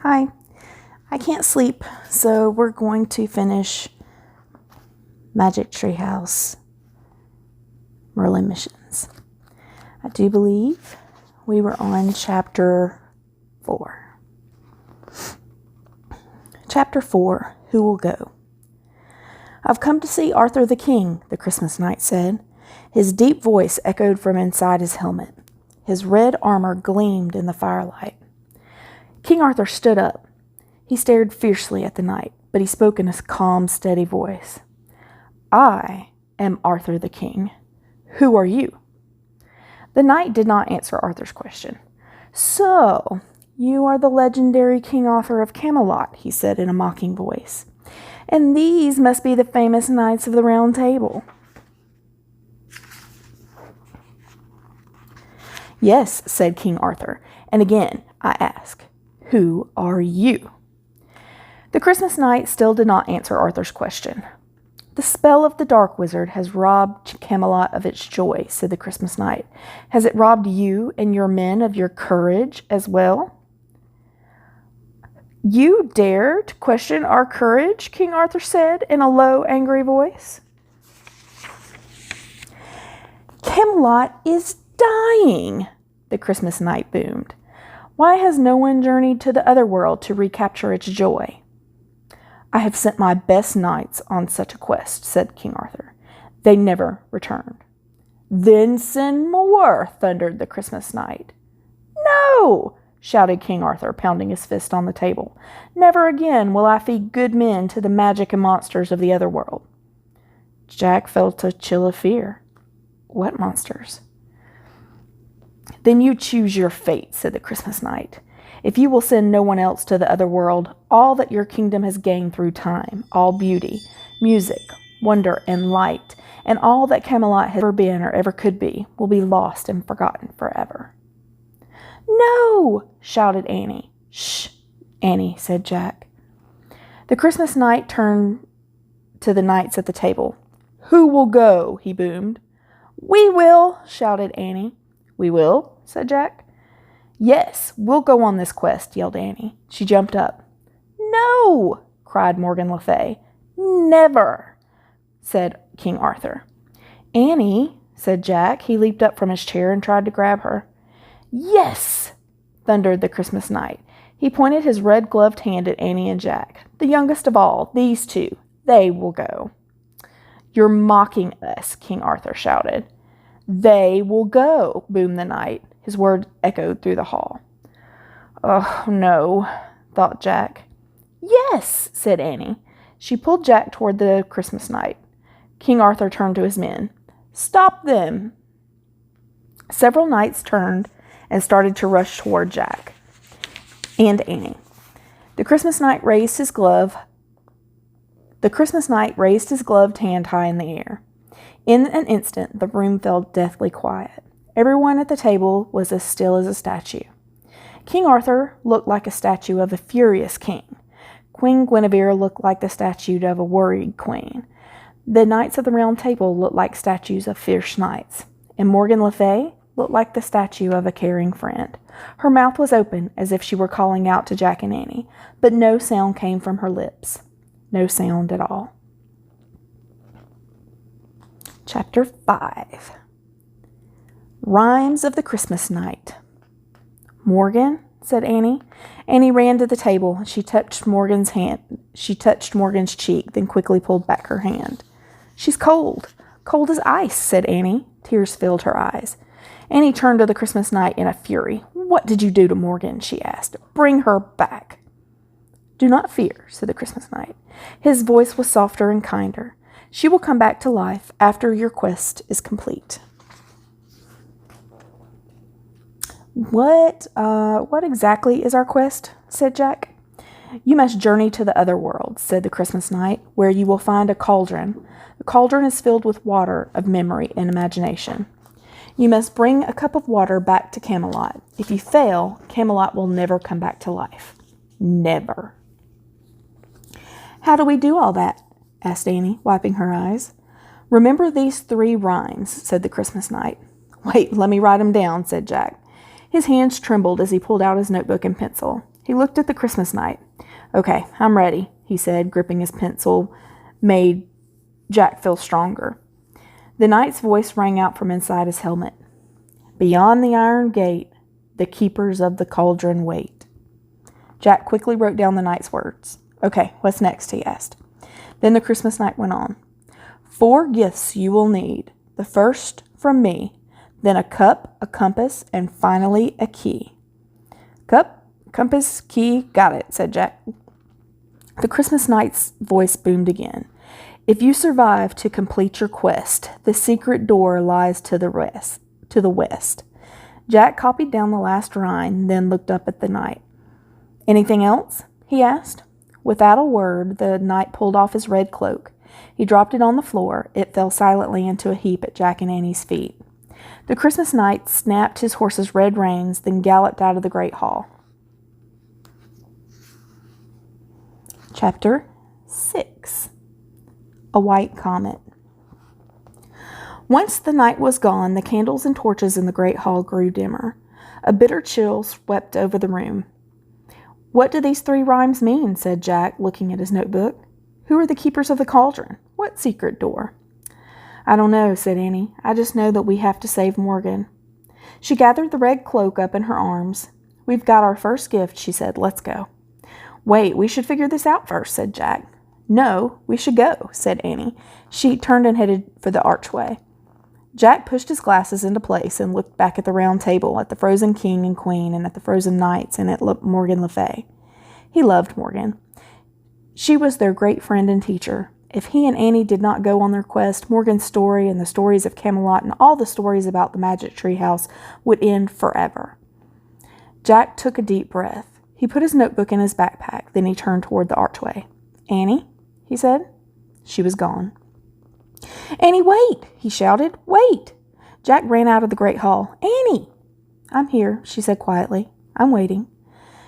Hi. I can't sleep, so we're going to finish Magic Treehouse Merlin Missions. I do believe we were on chapter 4. Chapter 4, Who Will Go? I've come to see Arthur the King, the Christmas knight said. His deep voice echoed from inside his helmet. His red armor gleamed in the firelight. King Arthur stood up. He stared fiercely at the knight, but he spoke in a calm, steady voice. I am Arthur the King. Who are you? The knight did not answer Arthur's question. So, you are the legendary King Arthur of Camelot, he said in a mocking voice. And these must be the famous knights of the Round Table. Yes, said King Arthur, and again I ask, who are you? The Christmas knight still did not answer Arthur's question. The spell of the dark wizard has robbed Camelot of its joy, said the Christmas knight. Has it robbed you and your men of your courage as well? You dare to question our courage, King Arthur said in a low, angry voice. Camelot is dying, the Christmas knight boomed. Why has no one journeyed to the other world to recapture its joy? I have sent my best knights on such a quest, said King Arthur. They never returned. Then send more, thundered the Christmas knight. No, shouted King Arthur, pounding his fist on the table. Never again will I feed good men to the magic and monsters of the other world. Jack felt a chill of fear. What monsters? Then you choose your fate, said the Christmas knight. If you will send no one else to the other world, all that your kingdom has gained through time, all beauty, music, wonder, and light, and all that Camelot has ever been or ever could be, will be lost and forgotten forever. No, shouted Annie. Shh, Annie, said Jack. The Christmas knight turned to the knights at the table. Who will go? He boomed. We will, shouted Annie. We will, said Jack. Yes, we'll go on this quest, yelled Annie. She jumped up. No, cried Morgan Le Fay. Never, said King Arthur. Annie, said Jack. He leaped up from his chair and tried to grab her. Yes, thundered the Christmas knight. He pointed his red-gloved hand at Annie and Jack. The youngest of all, these two, they will go. You're mocking us, King Arthur shouted. They will go, boomed the knight. His word echoed through the hall. Oh, no, thought Jack. Yes, said Annie. She pulled Jack toward the Christmas knight. King Arthur turned to his men. Stop them! Several knights turned and started to rush toward Jack and Annie. The Christmas knight raised his gloved hand high in the air. In an instant, the room fell deathly quiet. Everyone at the table was as still as a statue. King Arthur looked like a statue of a furious king. Queen Guinevere looked like the statue of a worried queen. The knights of the Round Table looked like statues of fierce knights. And Morgan Le Fay looked like the statue of a caring friend. Her mouth was open as if she were calling out to Jack and Annie, but no sound came from her lips. No sound at all. Chapter 5. Rhymes of the Christmas Night. Morgan, said Annie. Annie ran to the table. She touched Morgan's cheek, then quickly pulled back her hand. She's cold. Cold as ice, said Annie. Tears filled her eyes. Annie turned to the Christmas knight in a fury. What did you do to Morgan? She asked. Bring her back. Do not fear, said the Christmas knight. His voice was softer and kinder. She will come back to life after your quest is complete. What exactly is our quest? Said Jack. You must journey to the other world, said the Christmas knight, where you will find a cauldron. The cauldron is filled with water of memory and imagination. You must bring a cup of water back to Camelot. If you fail, Camelot will never come back to life. Never. How do we do all that? Asked Annie, wiping her eyes. Remember these 3 rhymes, said the Christmas knight. Wait, let me write them down, said Jack. His hands trembled as he pulled out his notebook and pencil. He looked at the Christmas knight. "Okay, I'm ready," he said, gripping his pencil, made Jack feel stronger. The knight's voice rang out from inside his helmet. "Beyond the iron gate, the keepers of the cauldron wait." Jack quickly wrote down the knight's words. "Okay, what's next?" he asked. Then the Christmas knight went on. "4 gifts you will need. The first from me, then a cup, a compass, and finally a key." "Cup, compass, key, got it," said Jack. The Christmas knight's voice boomed again. "If you survive to complete your quest, the secret door lies to the west. Jack copied down the last line, then looked up at the knight. "Anything else?" he asked. Without a word, the knight pulled off his red cloak. He dropped it on the floor. It fell silently into a heap at Jack and Annie's feet. The Christmas knight snapped his horse's red reins, then galloped out of the great hall. Chapter 6. A White Comet. Once the night was gone, the candles and torches in the great hall grew dimmer. A bitter chill swept over the room. "What do these 3 rhymes mean?" said Jack, looking at his notebook. "Who are the keepers of the cauldron? What secret door?" "I don't know," said Annie. "I just know that we have to save Morgan." She gathered the red cloak up in her arms. "We've got our first gift," she said. "Let's go." "Wait, we should figure this out first," said Jack. "No, we should go," said Annie. She turned and headed for the archway. Jack pushed his glasses into place and looked back at the round table, at the frozen king and queen, and at the frozen knights, and at Morgan Le Fay. He loved Morgan. She was their great friend and teacher. If he and Annie did not go on their quest, Morgan's story and the stories of Camelot and all the stories about the magic treehouse would end forever. Jack took a deep breath. He put his notebook in his backpack. Then he turned toward the archway. "Annie?" he said. She was gone. "Annie, wait!" he shouted. "Wait!" Jack ran out of the great hall. "Annie!" "I'm here," she said quietly. "I'm waiting."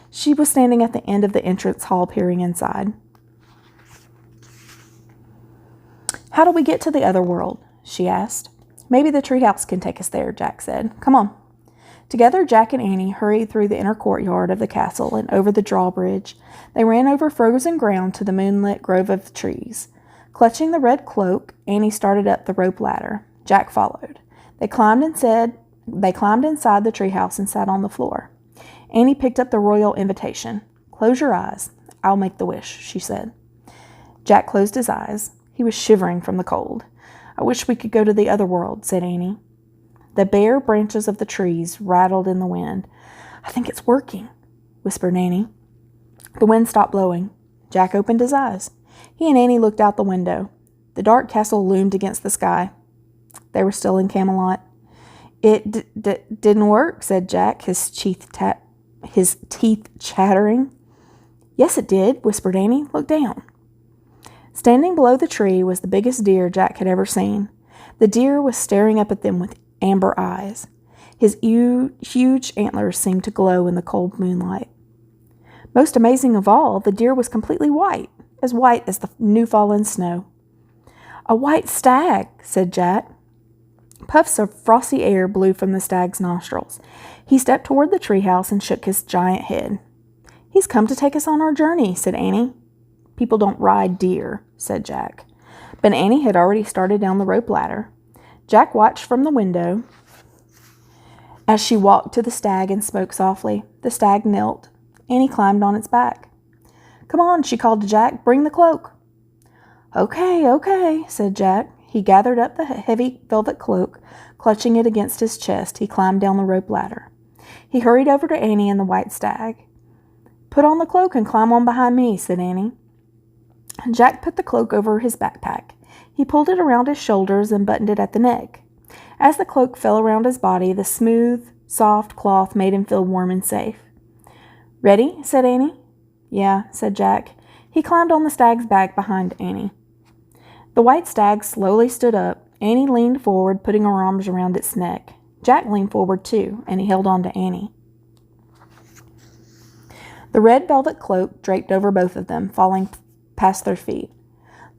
She was standing at the end of the entrance hall, peering inside. "How do we get to the other world?" she asked. "Maybe the treehouse can take us there," Jack said. "Come on." Together, Jack and Annie hurried through the inner courtyard of the castle and over the drawbridge. They ran over frozen ground to the moonlit grove of trees. Clutching the red cloak, Annie started up the rope ladder. Jack followed. They climbed inside the treehouse and sat on the floor. Annie picked up the royal invitation. "Close your eyes. I'll make the wish," she said. Jack closed his eyes. He was shivering from the cold. "I wish we could go to the other world," said Annie. The bare branches of the trees rattled in the wind. "I think it's working," whispered Annie. The wind stopped blowing. Jack opened his eyes. He and Annie looked out the window. The dark castle loomed against the sky. They were still in Camelot. "It didn't work," said Jack, his teeth chattering. "Yes, it did," whispered Annie. "Look down." Standing below the tree was the biggest deer Jack had ever seen. The deer was staring up at them with amber eyes. His huge antlers seemed to glow in the cold moonlight. Most amazing of all, the deer was completely white as the new-fallen snow. "A white stag," said Jack. Puffs of frosty air blew from the stag's nostrils. He stepped toward the treehouse and shook his giant head. "He's come to take us on our journey," said Annie. "People don't ride deer," said Jack. But Annie had already started down the rope ladder. Jack watched from the window as she walked to the stag and spoke softly. The stag knelt. Annie climbed on its back. "Come on," she called to Jack. "Bring the cloak." Okay, said Jack. He gathered up the heavy velvet cloak. Clutching it against his chest, he climbed down the rope ladder. He hurried over to Annie and the white stag. "Put on the cloak and climb on behind me," said Annie. Jack put the cloak over his backpack. He pulled it around his shoulders and buttoned it at the neck. As the cloak fell around his body, the smooth, soft cloth made him feel warm and safe. "Ready?" said Annie. "Yeah," said Jack. He climbed on the stag's back behind Annie. The white stag slowly stood up. Annie leaned forward, putting her arms around its neck. Jack leaned forward too, and he held on to Annie. The red velvet cloak draped over both of them, falling past their feet.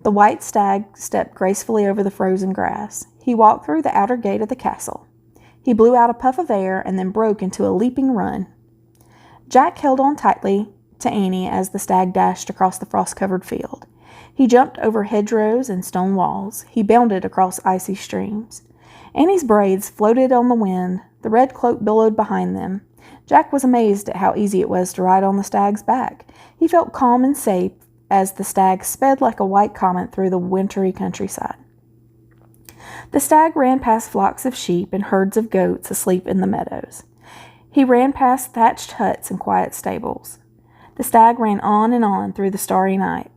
The white stag stepped gracefully over the frozen grass. He walked through the outer gate of the castle. He blew out a puff of air and then broke into a leaping run. Jack held on tightly to Annie as the stag dashed across the frost-covered field. He jumped over hedgerows and stone walls. He bounded across icy streams. Annie's braids floated on the wind. The red cloak billowed behind them. Jack was amazed at how easy it was to ride on the stag's back. He felt calm and safe as the stag sped like a white comet through the wintry countryside. The stag ran past flocks of sheep and herds of goats asleep in the meadows. He ran past thatched huts and quiet stables. The stag ran on and on through the starry night.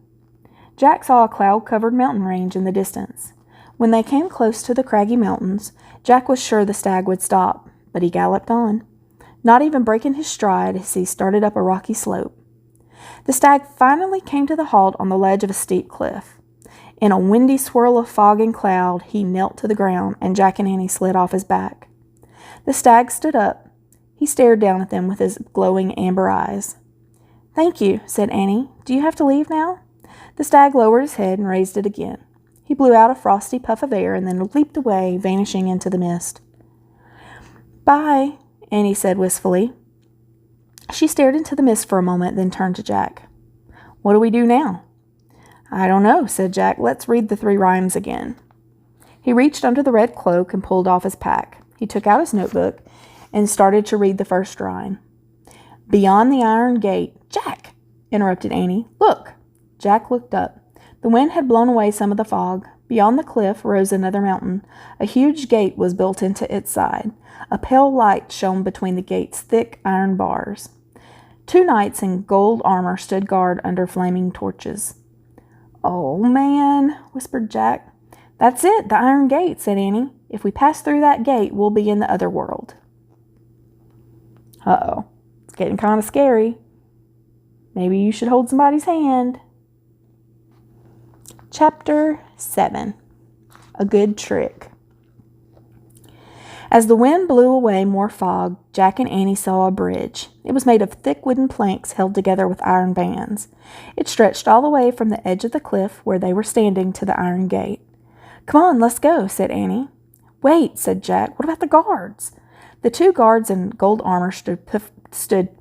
Jack saw a cloud-covered mountain range in the distance. When they came close to the craggy mountains, Jack was sure the stag would stop, but he galloped on, not even breaking his stride as he started up a rocky slope. The stag finally came to the halt on the ledge of a steep cliff. In a windy swirl of fog and cloud, he knelt to the ground, and Jack and Annie slid off his back. The stag stood up. He stared down at them with his glowing amber eyes. "Thank you," said Annie. "Do you have to leave now?" The stag lowered his head and raised it again. He blew out a frosty puff of air and then leaped away, vanishing into the mist. "Bye," Annie said wistfully. She stared into the mist for a moment, then turned to Jack. "What do we do now?" "I don't know," said Jack. "Let's read the 3 rhymes again." He reached under the red cloak and pulled off his pack. He took out his notebook and started to read the first rhyme. "Beyond the iron gate—" "Jack!" interrupted Annie. "Look!" Jack looked up. The wind had blown away some of the fog. Beyond the cliff rose another mountain. A huge gate was built into its side. A pale light shone between the gate's thick iron bars. 2 knights in gold armor stood guard under flaming torches. "Oh, man," whispered Jack. "That's it, the iron gate," said Annie. "If we pass through that gate, we'll be in the other world." Uh-oh, it's getting kind of scary. Maybe you should hold somebody's hand. Chapter 7. A Good Trick. As the wind blew away more fog, Jack and Annie saw a bridge. It was made of thick wooden planks held together with iron bands. It stretched all the way from the edge of the cliff where they were standing to the iron gate. "Come on, let's go," said Annie. "Wait," said Jack. "What about the guards?" The 2 guards in gold armor stood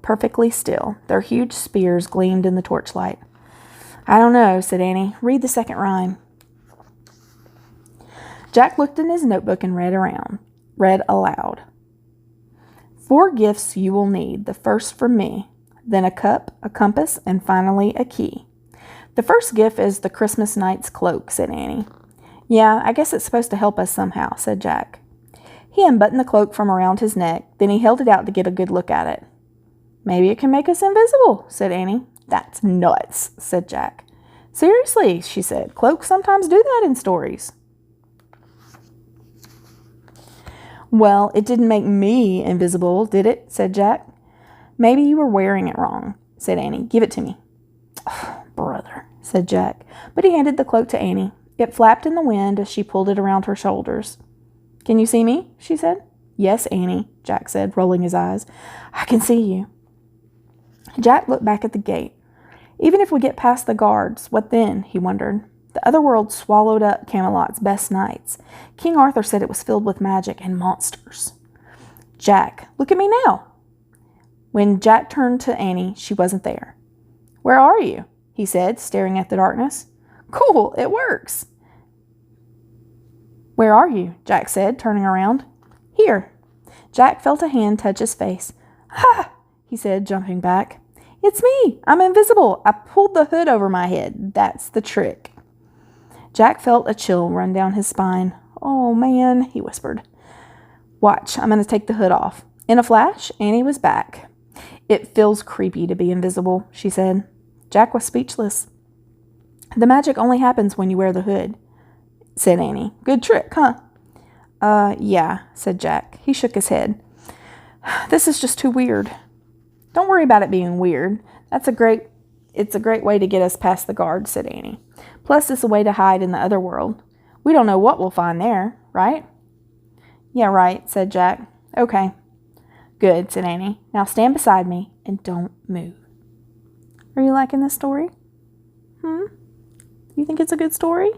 perfectly still. Their huge spears gleamed in the torchlight. "I don't know," said Annie. "Read the second rhyme." Jack looked in his notebook and read aloud. "4 gifts you will need, the first from me, then a cup, a compass, and finally a key." "The first gift is the Christmas knight's cloak," said Annie. "Yeah, I guess it's supposed to help us somehow," said Jack. He unbuttoned the cloak from around his neck, then he held it out to get a good look at it. "Maybe it can make us invisible," said Annie. "That's nuts," said Jack. "Seriously," she said. "Cloaks sometimes do that in stories." "Well, it didn't make me invisible, did it?" said Jack. "Maybe you were wearing it wrong," said Annie. "Give it to me." "Oh, brother," said Jack, but he handed the cloak to Annie. It flapped in the wind as she pulled it around her shoulders. "Can you see me?" she said. "Yes, Annie," Jack said, rolling his eyes. "I can see you." Jack looked back at the gate. Even if we get past the guards, what then? He wondered. The other world swallowed up Camelot's best knights. King Arthur said it was filled with magic and monsters. "Jack, look at me now." When Jack turned to Annie, she wasn't there. "Where are you?" he said, staring at the darkness. "Cool, it works." "Where are you?" Jack said, turning around. "Here." Jack felt a hand touch his face. "Ha!" he said, jumping back. "It's me. I'm invisible. I pulled the hood over my head. That's the trick." Jack felt a chill run down his spine. "Oh, man," he whispered. "Watch, I'm going to take the hood off." In a flash, Annie was back. "It feels creepy to be invisible," she said. Jack was speechless. "The magic only happens when you wear the hood," said Annie. "Good trick, huh?" Yeah," said Jack. He shook his head. "This is just too weird." "Don't worry about it being weird. It's a great way to get us past the guards," said Annie. "Plus, it's a way to hide in the other world. We don't know what we'll find there, right?" "Yeah, right," said Jack. "Okay." "Good," said Annie. "Now stand beside me and don't move." Are you liking this story? You think it's a good story?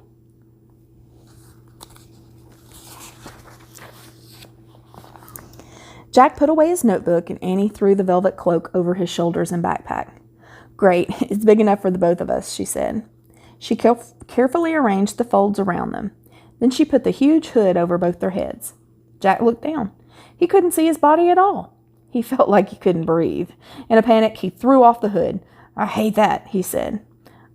Jack put away his notebook and Annie threw the velvet cloak over his shoulders and backpack. Great, it's big enough for the both of us, she said. She carefully arranged the folds around them. Then she put the huge hood over both their heads. Jack looked down. He couldn't see his body at all. He felt like he couldn't breathe. In a panic, he threw off the hood. I hate that, he said.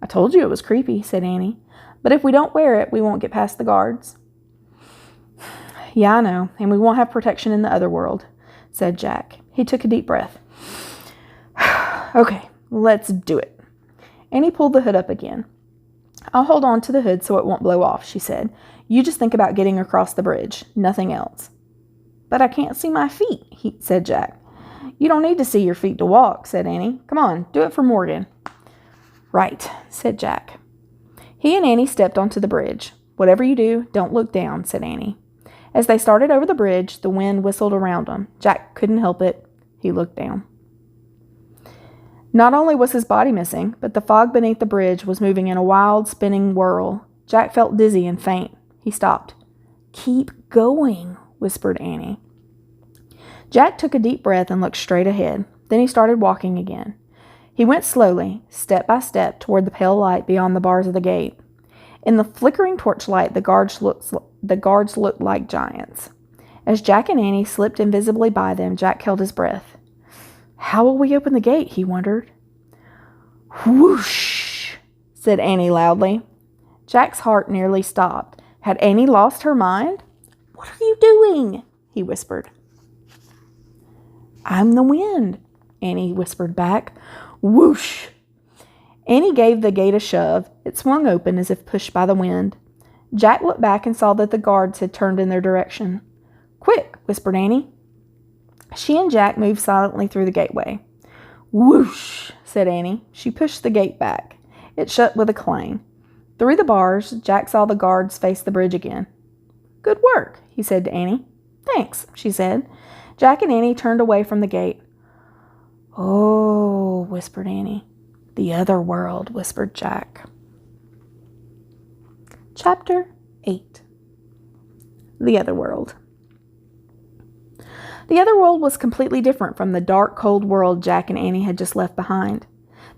I told you it was creepy, said Annie. But if we don't wear it, we won't get past the guards. Yeah, I know, and we won't have protection in the other world, said Jack. He took a deep breath. Okay, let's do it. Annie pulled the hood up again. I'll hold on to the hood so it won't blow off, she said. You just think about getting across the bridge, nothing else. But I can't see my feet, said Jack. You don't need to see your feet to walk, said Annie. Come on, do it for Morgan. Right, said Jack. He and Annie stepped onto the bridge. Whatever you do, don't look down, said Annie. As they started over the bridge, the wind whistled around them. Jack couldn't help it. He looked down. Not only was his body missing, but the fog beneath the bridge was moving in a wild, spinning whirl. Jack felt dizzy and faint. He stopped. Keep going, whispered Annie. Jack took a deep breath and looked straight ahead. Then he started walking again. He went slowly, step by step, toward the pale light beyond the bars of the gate. In the flickering torchlight, the guards looked like giants. As Jack and Annie slipped invisibly by them, Jack held his breath. How will we open the gate? He wondered. Whoosh, said Annie loudly. Jack's heart nearly stopped. Had Annie lost her mind? What are you doing? He whispered. I'm the wind, Annie whispered back. Whoosh! Annie gave the gate a shove. It swung open as if pushed by the wind. Jack looked back and saw that the guards had turned in their direction. Quick, whispered Annie. She and Jack moved silently through the gateway. Whoosh, said Annie. She pushed the gate back. It shut with a clang. Through the bars, Jack saw the guards face the bridge again. Good work, he said to Annie. Thanks, she said. Jack and Annie turned away from the gate. Oh, whispered Annie. The other world, whispered Jack. Chapter 8. The Other World. The other world was completely different from the dark, cold world Jack and Annie had just left behind.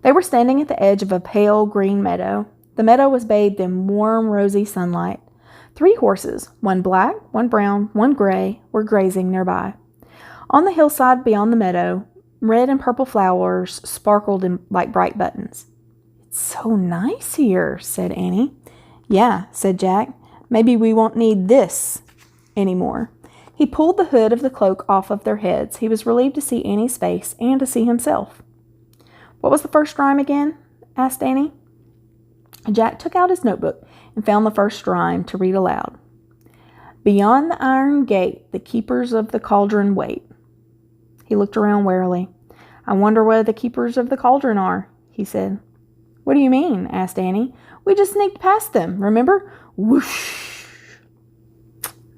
They were standing at the edge of a pale green meadow. The meadow was bathed in warm, rosy sunlight. 3 horses, one black, one brown, one gray, were grazing nearby. On the hillside beyond the meadow, red and purple flowers sparkled like bright buttons. It's so nice here, said Annie. Yeah, said Jack. Maybe we won't need this anymore. He pulled the hood of the cloak off of their heads. He was relieved to see Annie's face and to see himself. What was the first rhyme again? Asked Annie. Jack took out his notebook and found the first rhyme to read aloud. Beyond the iron gate, the keepers of the cauldron wait. He looked around warily. I wonder where the keepers of the cauldron are, he said. What do you mean? Asked Annie. We just sneaked past them, remember? Whoosh!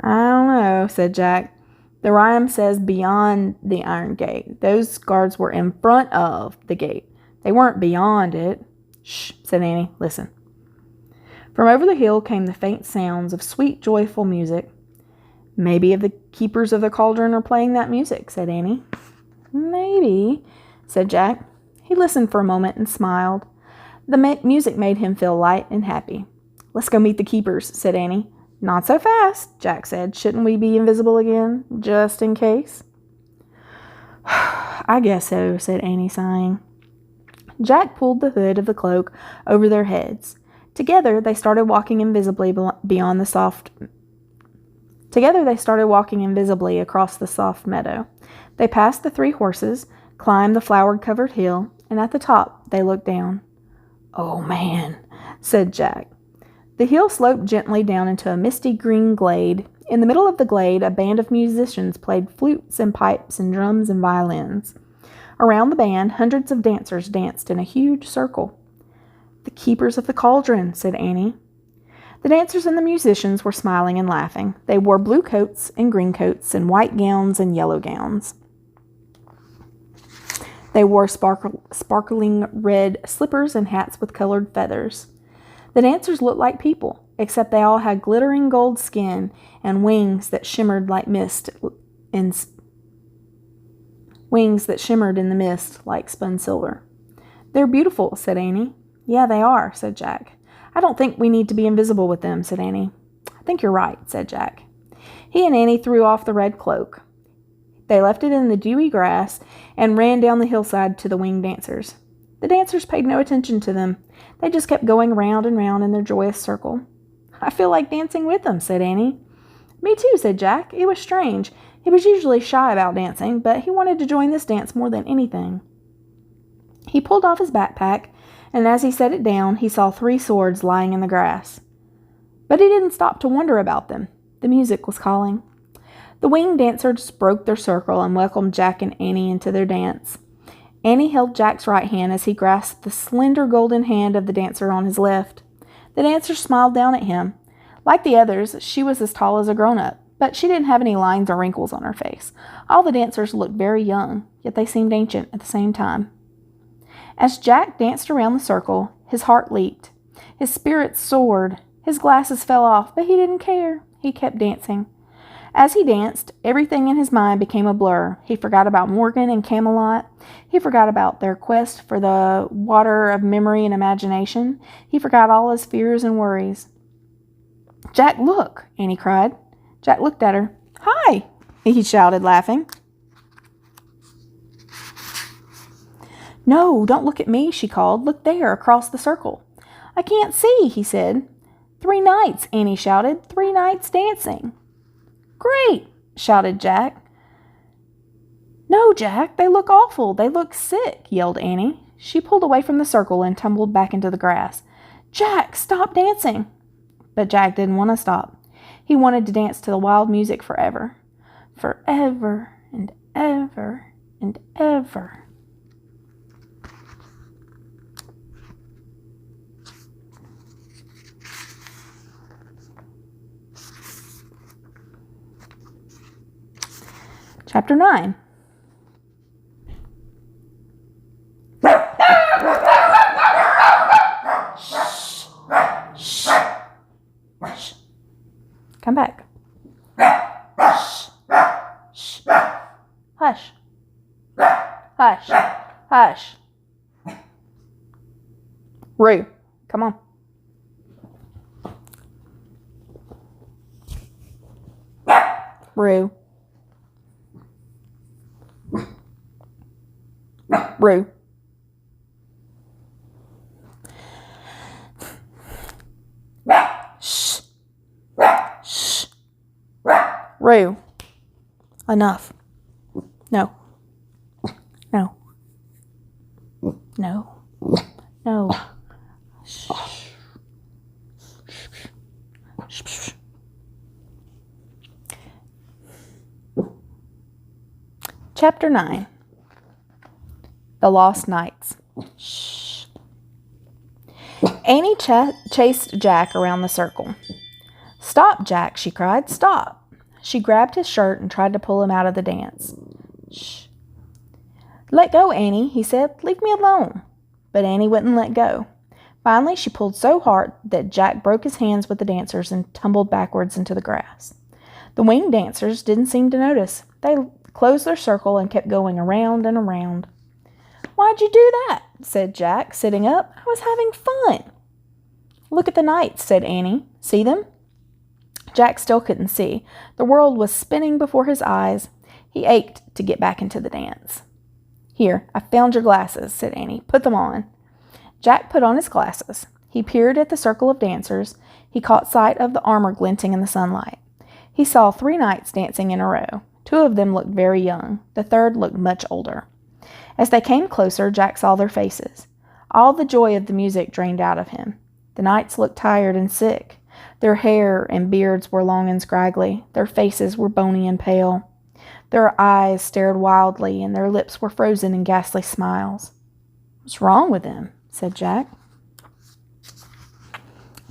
I don't know, said Jack. The rhyme says beyond the iron gate. Those guards were in front of the gate. They weren't beyond it. Shh, said Annie. Listen. From over the hill came the faint sounds of sweet, joyful music. Maybe the keepers of the cauldron are playing that music, said Annie. Maybe, said Jack. He listened for a moment and smiled. The music made him feel light and happy. Let's go meet the keepers, said Annie. Not so fast, Jack said. Shouldn't we be invisible again, just in case? I guess so, said Annie, sighing. Jack pulled the hood of the cloak over their heads. Together, they started walking invisibly across the soft meadow. They passed the 3 horses, climbed the flower-covered hill, and at the top, they looked down. Oh, man, said Jack. The hill sloped gently down into a misty green glade. In the middle of the glade, a band of musicians played flutes and pipes and drums and violins. Around the band, hundreds of dancers danced in a huge circle. The keepers of the cauldron, said Annie. The dancers and the musicians were smiling and laughing. They wore blue coats and green coats and white gowns and yellow gowns. They wore sparkling red slippers and hats with colored feathers. The dancers looked like people, except they all had glittering gold skin and wings that shimmered like mist wings that shimmered in the mist like spun silver. "They're beautiful," said Annie. "Yeah, they are," said Jack. "I don't think we need to be invisible with them," said Annie. "I think you're right," said Jack. He and Annie threw off the red cloak. They left it in the dewy grass and ran down the hillside to the winged dancers. The dancers paid no attention to them. They just kept going round and round in their joyous circle. "I feel like dancing with them," said Annie. "Me too," said Jack. It was strange. He was usually shy about dancing, but he wanted to join this dance more than anything. He pulled off his backpack, and as he set it down, he saw 3 swords lying in the grass. But he didn't stop to wonder about them. The music was calling. The winged dancers broke their circle and welcomed Jack and Annie into their dance. Annie held Jack's right hand as he grasped the slender golden hand of the dancer on his left. The dancer smiled down at him. Like the others, she was as tall as a grown-up, but she didn't have any lines or wrinkles on her face. All the dancers looked very young, yet they seemed ancient at the same time. As Jack danced around the circle, his heart leaped. His spirits soared. His glasses fell off, but he didn't care. He kept dancing. As he danced, everything in his mind became a blur. He forgot about Morgan and Camelot. He forgot about their quest for the water of memory and imagination. He forgot all his fears and worries. "Jack, look!" Annie cried. Jack looked at her. "Hi!" he shouted, laughing. "No, don't look at me," she called. "Look there, across the circle." "I can't see," he said. "3 knights," Annie shouted. "3 knights dancing." "Great!" shouted Jack. "No, Jack, they look awful. They look sick," yelled Annie. She pulled away from the circle and tumbled back into the grass. "Jack, stop dancing!" But Jack didn't want to stop. He wanted to dance to the wild music forever. Forever and ever and ever. Chapter 9. Shh. Shh. Shh. Come back. Shh. Shh. Hush. Hush. Hush. Rue, come on. Rue. Rue. Shh. Shh. Rue. Enough. No. No. No. No. Shh. Shh. Chapter 9. The Lost Knights. Shh. Annie chased Jack around the circle. "Stop, Jack," she cried. "Stop." She grabbed his shirt and tried to pull him out of the dance. "Shh." "Let go, Annie," he said. "Leave me alone." But Annie wouldn't let go. Finally, she pulled so hard that Jack broke his hands with the dancers and tumbled backwards into the grass. The winged dancers didn't seem to notice. They closed their circle and kept going around and around. "Why'd you do that?" said Jack, sitting up. "I was having fun." "Look at the knights," said Annie. "See them?" Jack still couldn't see. The world was spinning before his eyes. He ached to get back into the dance. "Here, I found your glasses," said Annie. "Put them on." Jack put on his glasses. He peered at the circle of dancers. He caught sight of the armor glinting in the sunlight. He saw 3 knights dancing in a row. 2 of them looked very young. The third looked much older. As they came closer, Jack saw their faces. All the joy of the music drained out of him. The knights looked tired and sick. Their hair and beards were long and scraggly. Their faces were bony and pale. Their eyes stared wildly, and their lips were frozen in ghastly smiles. "What's wrong with them?" said Jack.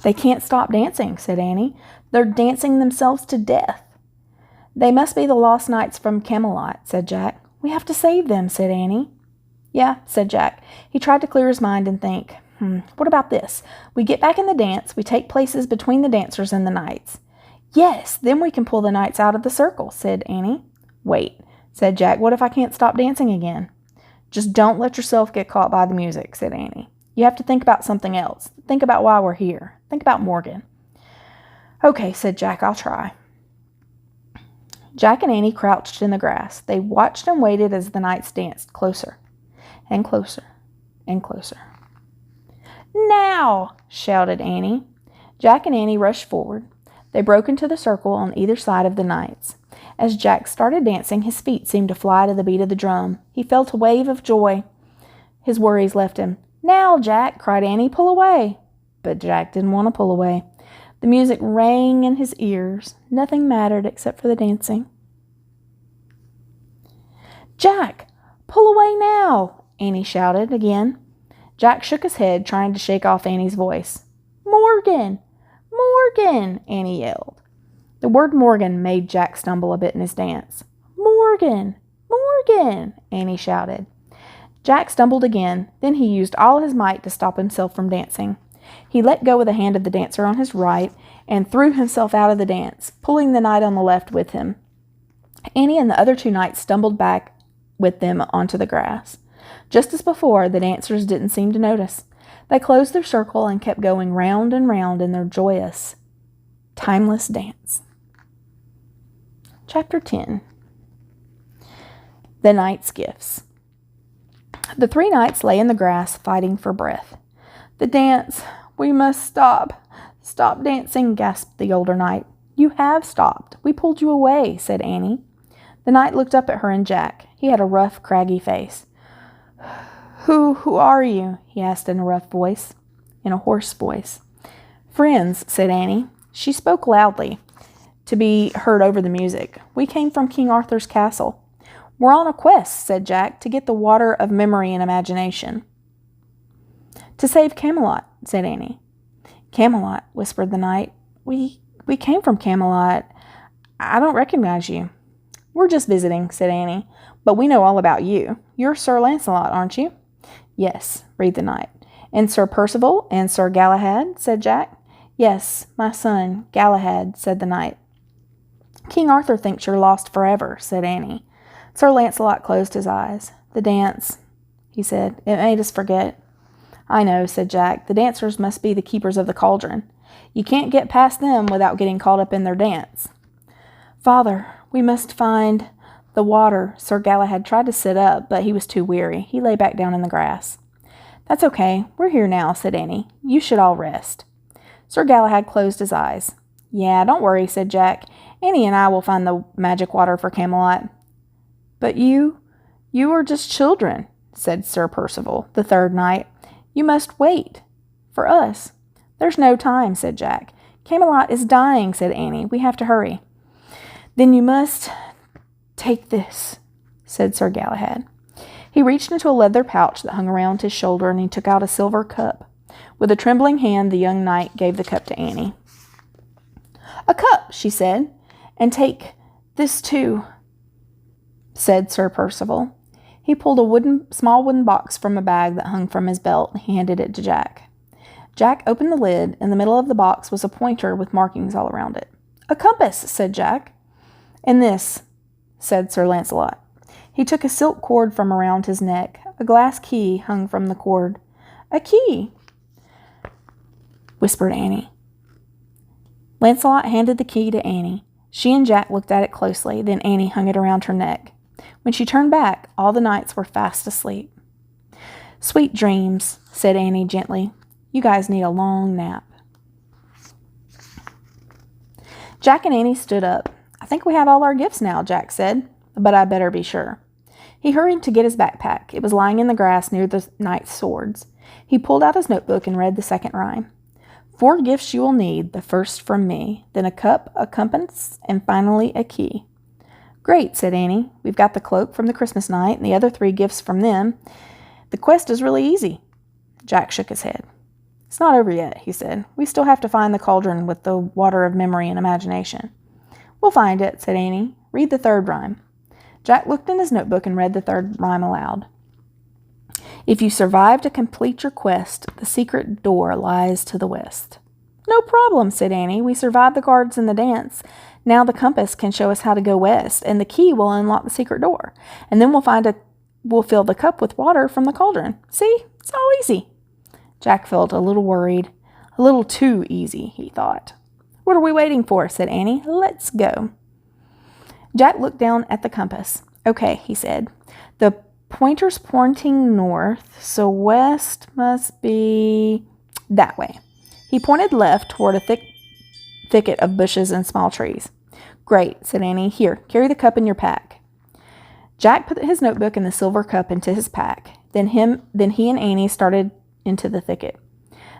"They can't stop dancing," said Annie. "They're dancing themselves to death." "They must be the lost knights from Camelot," said Jack. "We have to save them," said Annie. "Yeah," said Jack. He tried to clear his mind and think. What about this? We get back in the dance, we take places between the dancers and the knights." "Yes, then we can pull the knights out of the circle," said Annie. "Wait," said Jack. What if I can't stop dancing again? Just don't let yourself get caught by the music, said Annie. You have to think about something else. Think about why we're here. Think about Morgan. Okay, said Jack, I'll try. Jack and Annie crouched in the grass. They watched and waited as the knights danced closer and closer and closer. Now, shouted Annie. Jack and Annie rushed forward. They broke into the circle on either side of the knights. As Jack started dancing, his feet seemed to fly to the beat of the drum. He felt a wave of joy. His worries left him. Now, Jack, cried Annie, pull away. But Jack didn't want to pull away. The music rang in his ears. Nothing mattered except for the dancing. Jack, pull away now, Annie shouted again. Jack shook his head, trying to shake off Annie's voice. Morgan! Morgan! Annie yelled. The word Morgan made Jack stumble a bit in his dance. Morgan! Morgan! Annie shouted. Jack stumbled again. Then he used all his might to stop himself from dancing. He let go of the hand of the dancer on his right and threw himself out of the dance, pulling the knight on the left with him. Annie and the other two knights stumbled back with them onto the grass. Just as before, the dancers didn't seem to notice. They closed their circle and kept going round and round in their joyous, timeless dance. Chapter 10. The Knight's Gifts. The three knights lay in the grass, fighting for breath. The dance. We must stop. Stop dancing, gasped the older knight. You have stopped. We pulled you away, said Annie. The knight looked up at her and Jack. He had a rough, craggy face. Who are you? He asked in a hoarse voice. Friends, said Annie. She spoke loudly to be heard over the music. We came from King Arthur's castle. We're on a quest, said Jack, to get the water of memory and imagination. To save Camelot, said Annie. Camelot, whispered the knight. We came from Camelot. I don't recognize you. We're just visiting, said Annie, but we know all about you. You're Sir Lancelot, aren't you? Yes, breathed the knight. And Sir Percival and Sir Galahad, said Jack. Yes, my son, Galahad, said the knight. King Arthur thinks you're lost forever, said Annie. Sir Lancelot closed his eyes. The dance, he said. It made us forget. I know, said Jack. The dancers must be the keepers of the cauldron. You can't get past them without getting caught up in their dance. Father, we must find the water. Sir Galahad tried to sit up, but he was too weary. He lay back down in the grass. That's okay. We're here now, said Annie. You should all rest. Sir Galahad closed his eyes. Yeah, don't worry, said Jack. Annie and I will find the magic water for Camelot. But you are just children, said Sir Percival, the third knight. You must wait for us. There's no time, said Jack. Camelot is dying, said Annie. We have to hurry. Then you must take this, said Sir Galahad. He reached into a leather pouch that hung around his shoulder, and he took out a silver cup. With a trembling hand, the young knight gave the cup to Annie. A cup, she said, and take this too, said Sir Percival. He pulled a small wooden box from a bag that hung from his belt and handed it to Jack. Jack opened the lid. In the middle of the box was a pointer with markings all around it. A compass, said Jack. And this, said Sir Lancelot. He took a silk cord from around his neck. A glass key hung from the cord. A key, whispered Annie. Lancelot handed the key to Annie. She and Jack looked at it closely, then Annie hung it around her neck. When she turned back, all the knights were fast asleep. Sweet dreams, said Annie gently. You guys need a long nap. Jack and Annie stood up. I think we have all our gifts now, Jack said, but I better be sure. He hurried to get his backpack. It was lying in the grass near the knights' swords. He pulled out his notebook and read the second rhyme. 4 gifts you will need, the first from me, then a cup, a compass, and finally a key. Great, said Annie. We've got the cloak from the Christmas night and the other 3 gifts from them. The quest is really easy. Jack shook his head. It's not over yet, he said. We still have to find the cauldron with the water of memory and imagination. We'll find it, said Annie. Read the 3rd rhyme. Jack looked in his notebook and read the 3rd rhyme aloud. If you survive to complete your quest, the secret door lies to the west. No problem, said Annie. We survived the guards and the dance. Now the compass can show us how to go west, and the key will unlock the secret door. And then we'll fill the cup with water from the cauldron. See? It's all easy. Jack felt a little worried. A little too easy, he thought. What are we waiting for? Said Annie. Let's go. Jack looked down at the compass. Okay, he said. The pointer's pointing north, so west must be that way. He pointed left toward a thicket of bushes and small trees. Great, said Annie. Here, carry the cup in your pack. Jack put his notebook and the silver cup into his pack. Then he and Annie started into the thicket.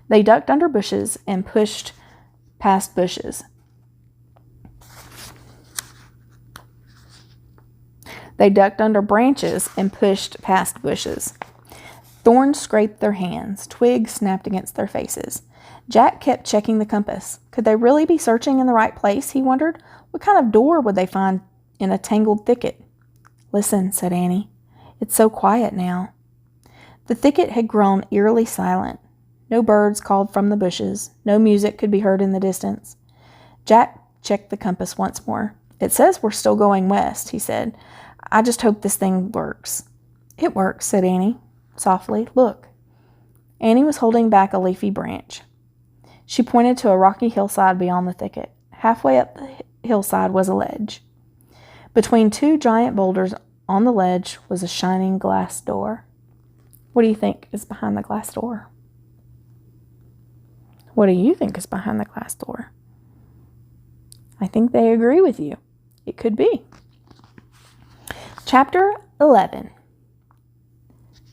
They ducked under bushes and pushed past bushes. They ducked under branches and pushed past bushes. Thorns scraped their hands. Twigs snapped against their faces. Jack kept checking the compass. Could they really be searching in the right place, he wondered? What kind of door would they find in a tangled thicket? Listen, said Annie. It's so quiet now. The thicket had grown eerily silent. No birds called from the bushes. No music could be heard in the distance. Jack checked the compass once more. It says we're still going west, he said. I just hope this thing works. It works, said Annie softly. Look. Annie was holding back a leafy branch. She pointed to a rocky hillside beyond the thicket. Halfway up the hillside was a ledge. Between two giant boulders on the ledge was a shining glass door. What do you think is behind the glass door? What do you think is behind the glass door? I think they agree with you. It could be. Chapter 11.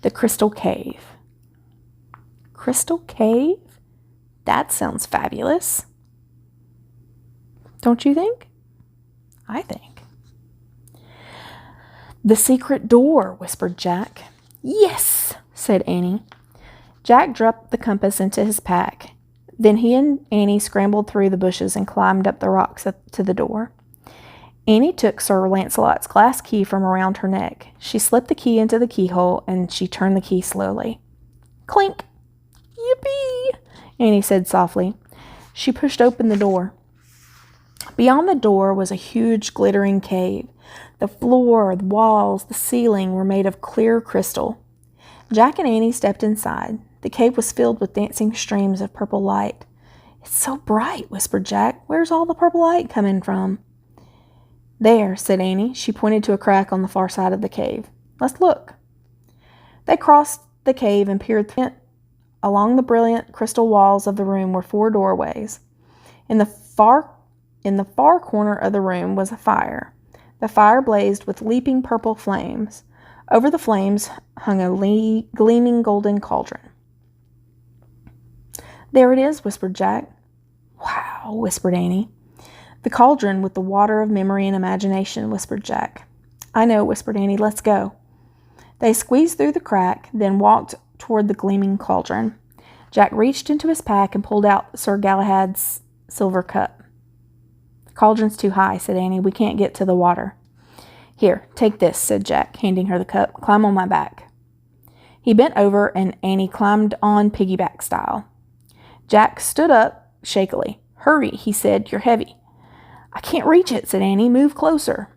The Crystal Cave. Crystal Cave? That sounds fabulous. Don't you think? I think. The secret door, whispered Jack. Yes, said Annie. Jack dropped the compass into his pack. Then he and Annie scrambled through the bushes and climbed up the rocks to the door. Annie took Sir Lancelot's glass key from around her neck. She slipped the key into the keyhole, and she turned the key slowly. Clink! Yippee! Annie said softly. She pushed open the door. Beyond the door was a huge glittering cave. The floor, the walls, the ceiling were made of clear crystal. Jack and Annie stepped inside. The cave was filled with dancing streams of purple light. It's so bright, whispered Jack. Where's all the purple light coming from? There, said Annie. She pointed to a crack on the far side of the cave. Let's look. They crossed the cave and peered through it. Along the brilliant crystal walls of the room were 4 doorways. In the far corner of the room was a fire. The fire blazed with leaping purple flames. Over the flames hung a gleaming golden cauldron. There it is, whispered Jack. Wow, whispered Annie. The cauldron with the water of memory and imagination, whispered Jack. I know, whispered Annie. Let's go. They squeezed through the crack, then walked toward the gleaming cauldron. Jack reached into his pack and pulled out Sir Galahad's silver cup. The cauldron's too high, said Annie. We can't get to the water. Here, take this, said Jack, handing her the cup. Climb on my back. He bent over, and Annie climbed on piggyback style. Jack stood up shakily. Hurry, he said. You're heavy. I can't reach it, said Annie. Move closer.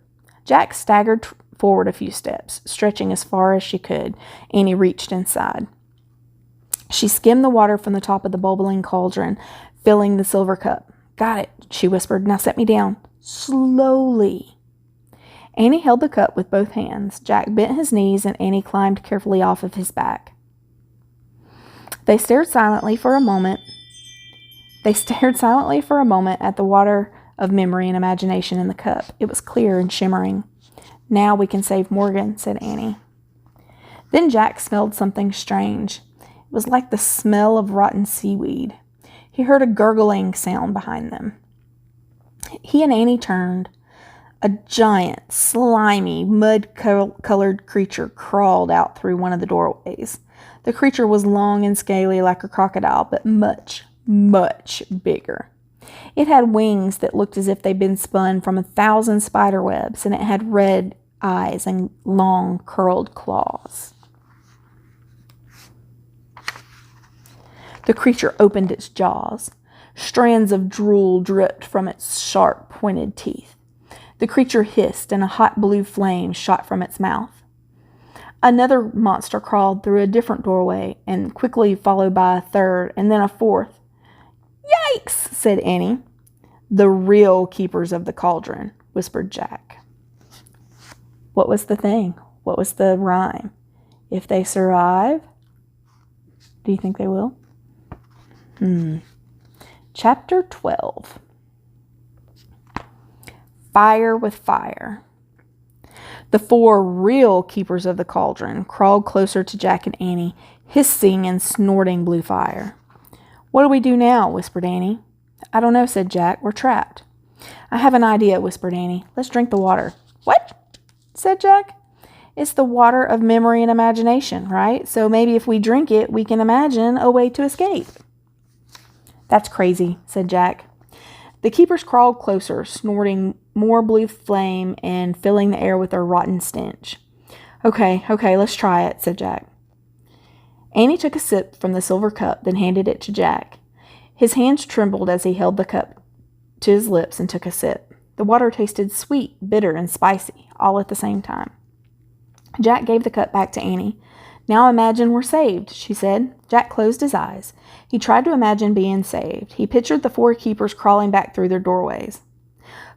Jack staggered forward a few steps, stretching as far as she could. Annie reached inside. She skimmed the water from the top of the bubbling cauldron, filling the silver cup. Got it, she whispered. Now set me down. Slowly. Annie held the cup with both hands. Jack bent his knees, and Annie climbed carefully off of his back. They stared silently for a moment at the water of memory and imagination in the cup. It was clear and shimmering. Now we can save Morgan, said Annie. Then Jack smelled something strange. It was like the smell of rotten seaweed. He heard a gurgling sound behind them. He and Annie turned. A giant, slimy, mud-colored creature crawled out through one of the doorways. The creature was long and scaly like a crocodile, but much, much bigger. It had wings that looked as if they'd been spun from 1,000 spider webs, and it had red eyes and long, curled claws. The creature opened its jaws. Strands of drool dripped from its sharp, pointed teeth. The creature hissed, and a hot blue flame shot from its mouth. Another monster crawled through a different doorway, and quickly followed by a third, and then a fourth. "Yikes!" said Annie. "The real keepers of the cauldron," whispered Jack. What was the thing? What was the rhyme? If they survive, do you think they will? Chapter 12. Fire with Fire. The 4 real keepers of the cauldron crawled closer to Jack and Annie, hissing and snorting blue fire. "What do we do now?" whispered Annie. "I don't know," said Jack. "We're trapped." "I have an idea," whispered Annie. "Let's drink the water." "What?" said Jack. "It's the water of memory and imagination, right? So maybe if we drink it, we can imagine a way to escape." "That's crazy," said Jack. The keepers crawled closer, snorting more blue flame and filling the air with their rotten stench. Okay, let's try it," said Jack. Annie took a sip from the silver cup, then handed it to Jack. His hands trembled as he held the cup to his lips and took a sip. The water tasted sweet, bitter, and spicy, all at the same time. Jack gave the cup back to Annie. "Now imagine we're saved," she said. Jack closed his eyes. He tried to imagine being saved. He pictured the 4 keepers crawling back through their doorways.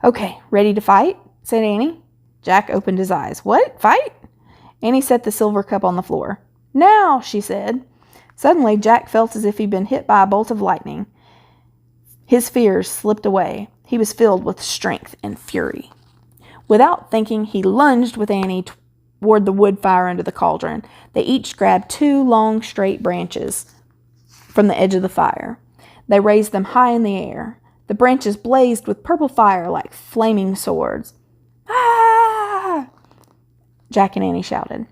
"Okay, ready to fight?" said Annie. Jack opened his eyes. "What? Fight?" Annie set the silver cup on the floor. "Now," she said. Suddenly, Jack felt as if he'd been hit by a bolt of lightning. His fears slipped away. He was filled with strength and fury. Without thinking, he lunged with Annie toward the wood fire under the cauldron. They each grabbed 2 long, straight branches from the edge of the fire. They raised them high in the air. The branches blazed with purple fire like flaming swords. "Ah!" Jack and Annie shouted.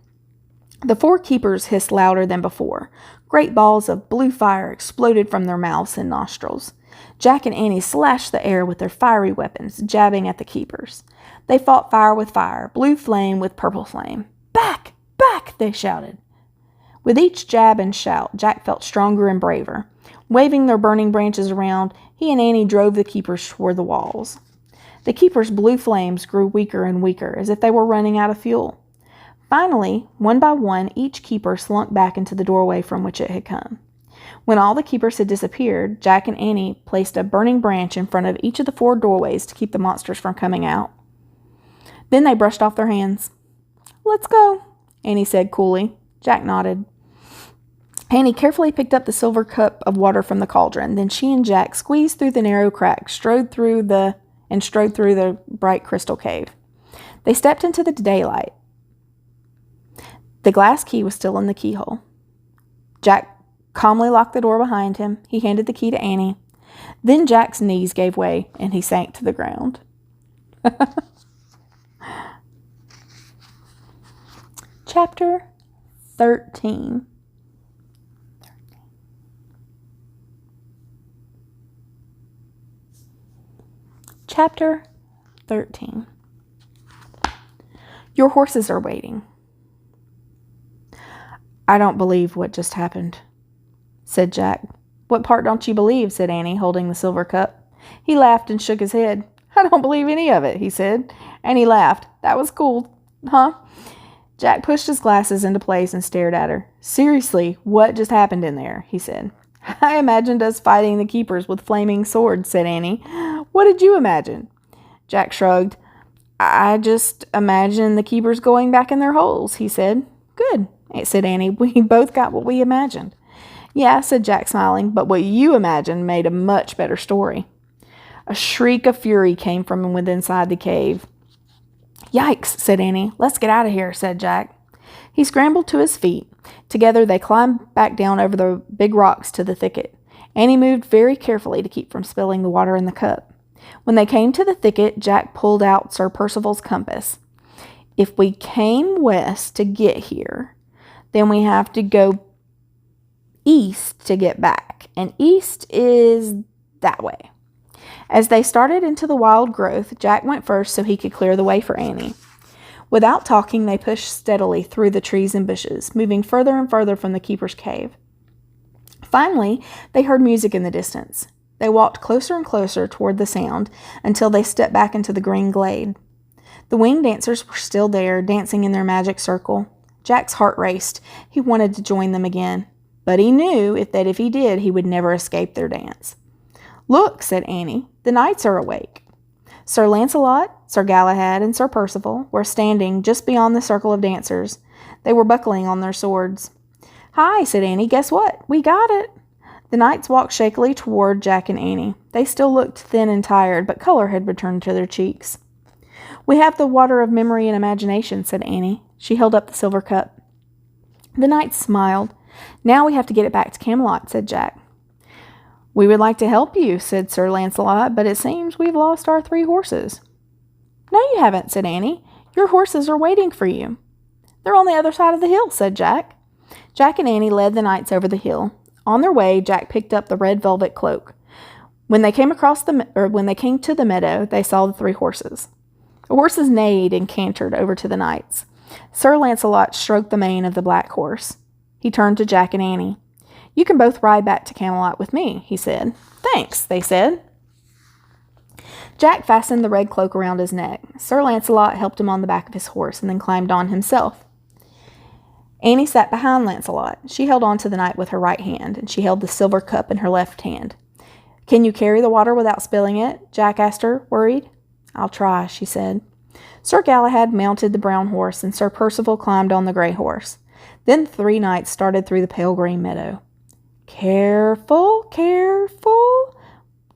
The 4 keepers hissed louder than before. Great balls of blue fire exploded from their mouths and nostrils. Jack and Annie slashed the air with their fiery weapons, jabbing at the keepers. They fought fire with fire, blue flame with purple flame. "Back! Back!" they shouted. With each jab and shout, Jack felt stronger and braver. Waving their burning branches around, he and Annie drove the keepers toward the walls. The keepers' blue flames grew weaker and weaker, as if they were running out of fuel. Finally, one by one, each keeper slunk back into the doorway from which it had come. When all the keepers had disappeared, Jack and Annie placed a burning branch in front of each of the 4 doorways to keep the monsters from coming out. Then they brushed off their hands. "Let's go," Annie said coolly. Jack nodded. Annie carefully picked up the silver cup of water from the cauldron. Then she and Jack squeezed through the narrow crack, strode through the bright crystal cave. They stepped into the daylight. The glass key was still in the keyhole. Jack calmly locked the door behind him. He handed the key to Annie. Then Jack's knees gave way, and he sank to the ground. Chapter 13. Chapter 13. Your horses are waiting. "I don't believe what just happened," said Jack. "What part don't you believe?" said Annie, holding the silver cup. He laughed and shook his head. "I don't believe any of it," he said. And he laughed. "That was cool, huh?" Jack pushed his glasses into place and stared at her. "Seriously, what just happened in there?" he said. "I imagined us fighting the keepers with flaming swords," said Annie. "What did you imagine?" Jack shrugged. "I just imagined the keepers going back in their holes," he said. "Good," said Annie. "We both got what we imagined." "Yeah," said Jack, smiling, "but what you imagined made a much better story." A shriek of fury came from within inside the cave. "Yikes," said Annie. "Let's get out of here," said Jack. He scrambled to his feet. Together they climbed back down over the big rocks to the thicket. Annie moved very carefully to keep from spilling the water in the cup. When they came to the thicket, Jack pulled out Sir Percival's compass. "If we came west to get here, then we have to go east to get back, and east is that way." As they started into the wild growth, Jack went first so he could clear the way for Annie. Without talking, they pushed steadily through the trees and bushes, moving further and further from the keeper's cave. Finally, they heard music in the distance. They walked closer and closer toward the sound until they stepped back into the green glade. The winged dancers were still there, dancing in their magic circle. Jack's heart raced. He wanted to join them again, but he knew that if he did, he would never escape their dance. "Look," said Annie, "the knights are awake." Sir Lancelot, Sir Galahad, and Sir Percival were standing just beyond the circle of dancers. They were buckling on their swords. "Hi," said Annie, "guess what? We got it." The knights walked shakily toward Jack and Annie. They still looked thin and tired, but color had returned to their cheeks. "We have the water of memory and imagination," said Annie. She held up the silver cup. The knights smiled. "Now we have to get it back to Camelot," said Jack. "We would like to help you," said Sir Lancelot, "but it seems we've lost our 3 horses." "No, you haven't," said Annie. "Your horses are waiting for you." "They're on the other side of the hill," said Jack. Jack and Annie led the knights over the hill. On their way, Jack picked up the red velvet cloak. When they came to the meadow, they saw the 3 horses. The horses neighed and cantered over to the knights. Sir Lancelot stroked the mane of the black horse. He turned to Jack and Annie. "You can both ride back to Camelot with me," he said. "Thanks," they said. Jack fastened the red cloak around his neck. Sir Lancelot helped him on the back of his horse and then climbed on himself. Annie sat behind Lancelot. She held on to the knight with her right hand, and she held the silver cup in her left hand. "Can you carry the water without spilling it?" Jack asked her, worried. "I'll try," she said. Sir Galahad mounted the brown horse, and Sir Percival climbed on the gray horse. Then the 3 knights started through the pale green meadow. "Careful, careful,"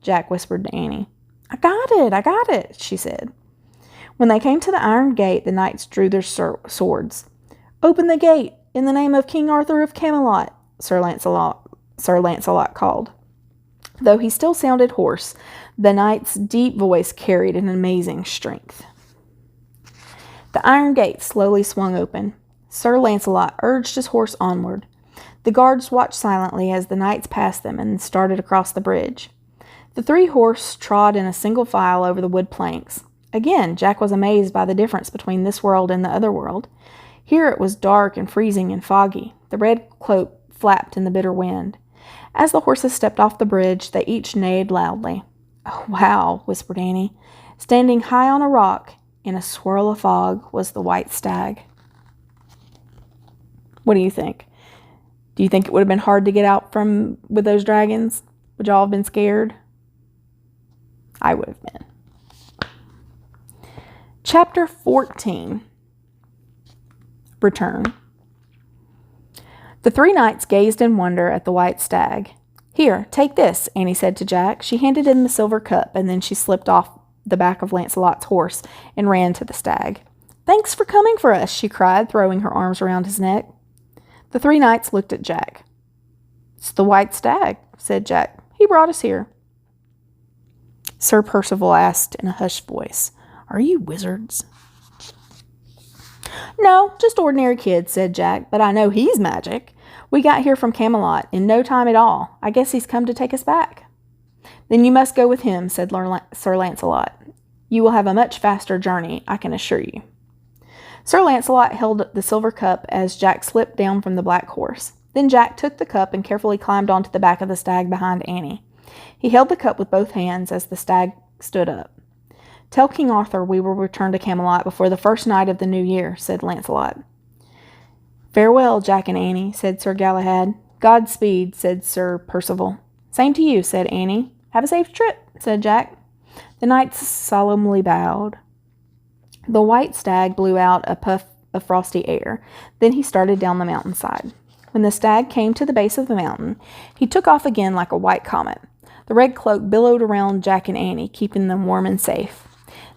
Jack whispered to Annie. I got it," she said. When they came to the iron gate, the knights drew their swords. "Open the gate, in the name of King Arthur of Camelot," Sir Lancelot called. Though he still sounded hoarse, the knight's deep voice carried an amazing strength. The iron gate slowly swung open. Sir Lancelot urged his horse onward. The guards watched silently as the knights passed them and started across the bridge. The 3 horses trod in a single file over the wood planks. Again, Jack was amazed by the difference between this world and the other world. Here it was dark and freezing and foggy. The red cloak flapped in the bitter wind. As the horses stepped off the bridge, they each neighed loudly. "Oh, wow," whispered Annie. Standing high on a rock, in a swirl of fog, was the white stag. What do you think? Do you think it would have been hard to get out with those dragons? Would y'all have been scared? I would have been. Chapter 14. Return. The 3 knights gazed in wonder at the white stag. "Here, take this," Annie said to Jack. She handed him the silver cup, and then she slipped off the back of Lancelot's horse and ran to the stag. "Thanks for coming for us," she cried, throwing her arms around his neck. The 3 knights looked at Jack. "It's the white stag," said Jack. "He brought us here." Sir Percival asked in a hushed voice, "Are you wizards?" "No, just ordinary kids," said Jack, "but I know he's magic. We got here from Camelot in no time at all. I guess he's come to take us back." "Then you must go with him," said Sir Lancelot. "You will have a much faster journey, I can assure you." Sir Lancelot held the silver cup as Jack slipped down from the black horse. Then Jack took the cup and carefully climbed onto the back of the stag behind Annie. He held the cup with both hands as the stag stood up. "Tell King Arthur we will return to Camelot before the first night of the new year," said Lancelot. "Farewell, Jack and Annie," said Sir Galahad. "Godspeed," said Sir Percival. "Same to you," said Annie. "Have a safe trip," said Jack. The knights solemnly bowed. The white stag blew out a puff of frosty air. Then he started down the mountainside. When the stag came to the base of the mountain, he took off again like a white comet. The red cloak billowed around Jack and Annie, keeping them warm and safe.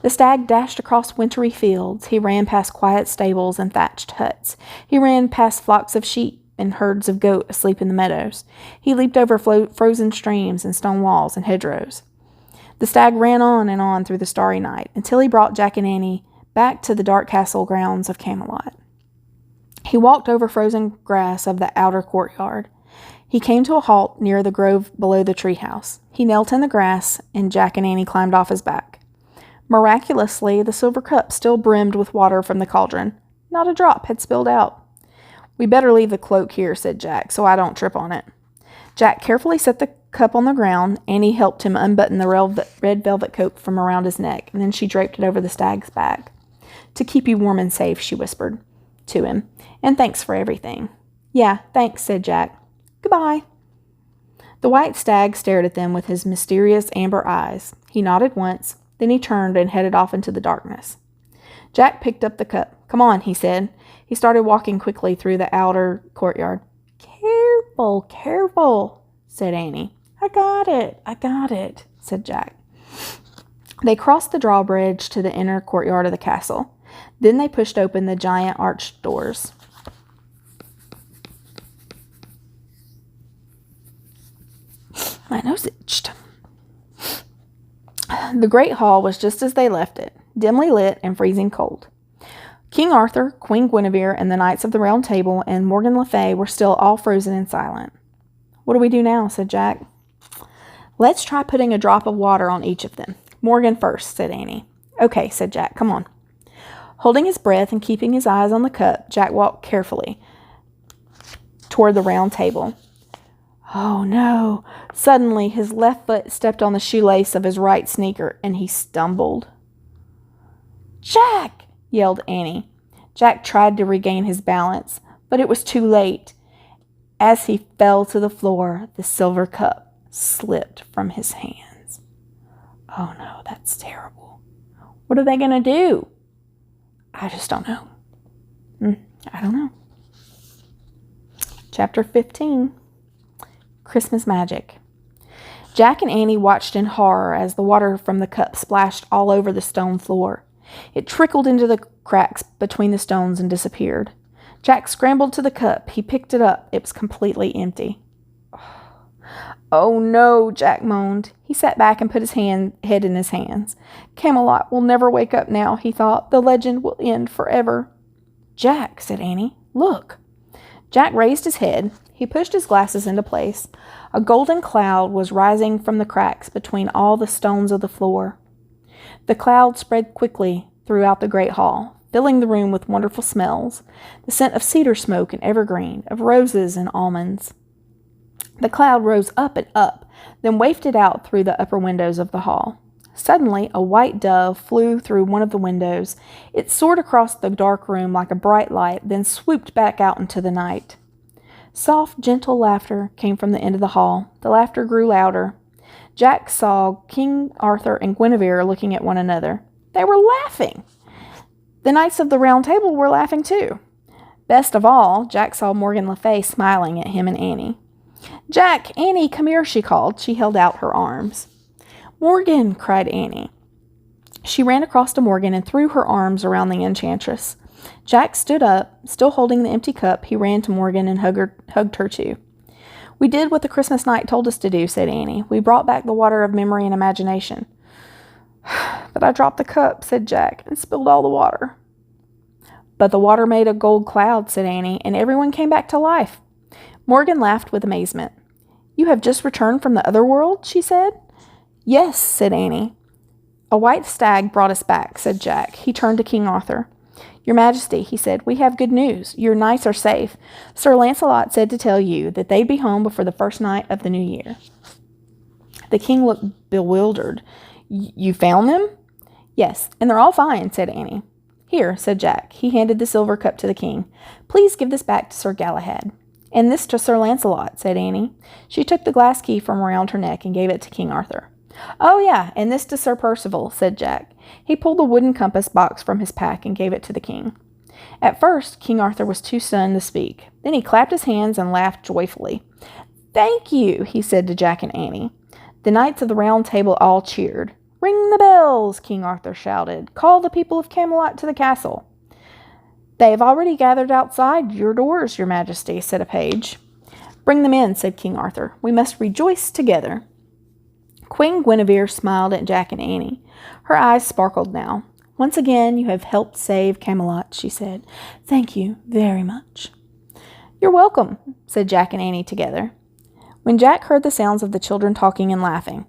The stag dashed across wintry fields. He ran past quiet stables and thatched huts. He ran past flocks of sheep and herds of goat asleep in the meadows. He leaped over frozen streams and stone walls and hedgerows. The stag ran on and on through the starry night until he brought Jack and Annie back to the dark castle grounds of Camelot. He walked over frozen grass of the outer courtyard. He came to a halt near the grove below the treehouse. He knelt in the grass, and Jack and Annie climbed off his back. Miraculously, the silver cup still brimmed with water from the cauldron. Not a drop had spilled out. "We better leave the cloak here," said Jack, "so I don't trip on it." Jack carefully set the cup on the ground, Annie helped him unbutton the red velvet coat from around his neck, and then she draped it over the stag's back. "To keep you warm and safe," she whispered to him. "And thanks for everything." "Yeah, thanks," said Jack. "Goodbye." The white stag stared at them with his mysterious amber eyes. He nodded once, then he turned and headed off into the darkness. Jack picked up the cup. "Come on," he said. He started walking quickly through the outer courtyard. "Careful, careful," said Annie. I got it," said Jack. They crossed the drawbridge to the inner courtyard of the castle. Then they pushed open the giant arched doors. My nose itched. The great hall was just as they left it, dimly lit and freezing cold. King Arthur, Queen Guinevere, and the Knights of the Round Table and Morgan Le Fay were still all frozen and silent. "What do we do now?" said Jack. "Let's try putting a drop of water on each of them. Morgan first," said Annie. "Okay," said Jack. "Come on." Holding his breath and keeping his eyes on the cup, Jack walked carefully toward the round table. Oh no! Suddenly, his left foot stepped on the shoelace of his right sneaker, and he stumbled. "Jack!" yelled Annie. Jack tried to regain his balance, but it was too late. As he fell to the floor, the silver cup slipped from his hands. Oh no, that's terrible. What are they going to do? I just don't know. I don't know. Chapter 15. Christmas Magic. Jack and Annie watched in horror as the water from the cup splashed all over the stone floor. It trickled into the cracks between the stones and disappeared. Jack scrambled to the cup. He picked it up. It was completely empty. "Oh no," Jack moaned. He sat back and put his head in his hands. "Camelot will never wake up now," he thought. "The legend will end forever." "Jack," said Annie, "look." Jack raised his head. He pushed his glasses into place. A golden cloud was rising from the cracks between all the stones of the floor. The cloud spread quickly throughout the great hall, filling the room with wonderful smells, the scent of cedar smoke and evergreen, of roses and almonds. The cloud rose up and up, then wafted out through the upper windows of the hall. Suddenly, a white dove flew through one of the windows. It soared across the dark room like a bright light, then swooped back out into the night. Soft, gentle laughter came from the end of the hall. The laughter grew louder. Jack saw King Arthur and Guinevere looking at one another. They were laughing. The Knights of the Round Table were laughing too. Best of all, Jack saw Morgan Le Fay smiling at him and Annie. "Jack, Annie, come here," she called. She held out her arms. "Morgan!" cried Annie. She ran across to Morgan and threw her arms around the enchantress. Jack stood up. Still holding the empty cup, he ran to Morgan and hugged her too. "We did what the Christmas night told us to do," said Annie. "We brought back the water of memory and imagination." "But I dropped the cup," said Jack, "and spilled all the water." "But the water made a gold cloud," said Annie, "and everyone came back to life." Morgan laughed with amazement. "You have just returned from the other world?" she said. "Yes," said Annie. "A white stag brought us back," said Jack. He turned to King Arthur. "Your Majesty," he said, "we have good news. Your knights are safe. Sir Lancelot said to tell you that they'd be home before the first night of the new year." The king looked bewildered. "You found them?" "Yes, and they're all fine," said Annie. "Here," said Jack. He handed the silver cup to the king. "Please give this back to Sir Galahad." "And this to Sir Lancelot," said Annie. She took the glass key from around her neck and gave it to King Arthur. "Oh, yeah, and this to Sir Percival," said Jack. He pulled the wooden compass box from his pack and gave it to the king. At first, King Arthur was too stunned to speak. Then he clapped his hands and laughed joyfully. "Thank you," he said to Jack and Annie. The Knights of the Round Table all cheered. "Ring the bells," King Arthur shouted. "Call the people of Camelot to the castle." "They have already gathered outside your doors, your Majesty," said a page. "Bring them in," said King Arthur. "We must rejoice together." Queen Guinevere smiled at Jack and Annie. Her eyes sparkled now. "Once again, you have helped save Camelot," she said. "Thank you very much." "You're welcome," said Jack and Annie together. When Jack heard the sounds of the children talking and laughing,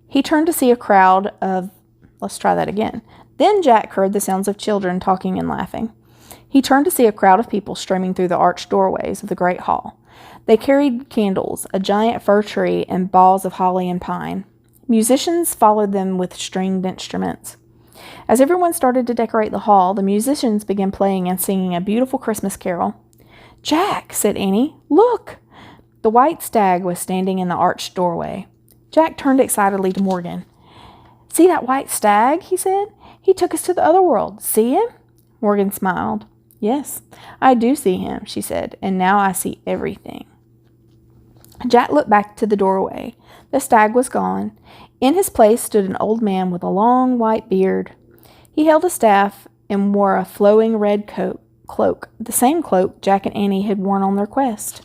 he turned to see a crowd of... Let's try that again. Then Jack heard the sounds of children talking and laughing. He turned to see a crowd of people streaming through the arched doorways of the great hall. They carried candles, a giant fir tree, and balls of holly and pine. Musicians followed them with stringed instruments. As everyone started to decorate the hall, the musicians began playing and singing a beautiful Christmas carol. "Jack," said Annie, "look!" The white stag was standing in the arched doorway. Jack turned excitedly to Morgan. "See that white stag?" he said. "He took us to the other world. See him?" Morgan smiled. "Yes, I do see him," she said, "and now I see everything." Jack looked back to the doorway. The stag was gone. In his place stood an old man with a long white beard. He held a staff and wore a flowing red cloak, the same cloak Jack and Annie had worn on their quest.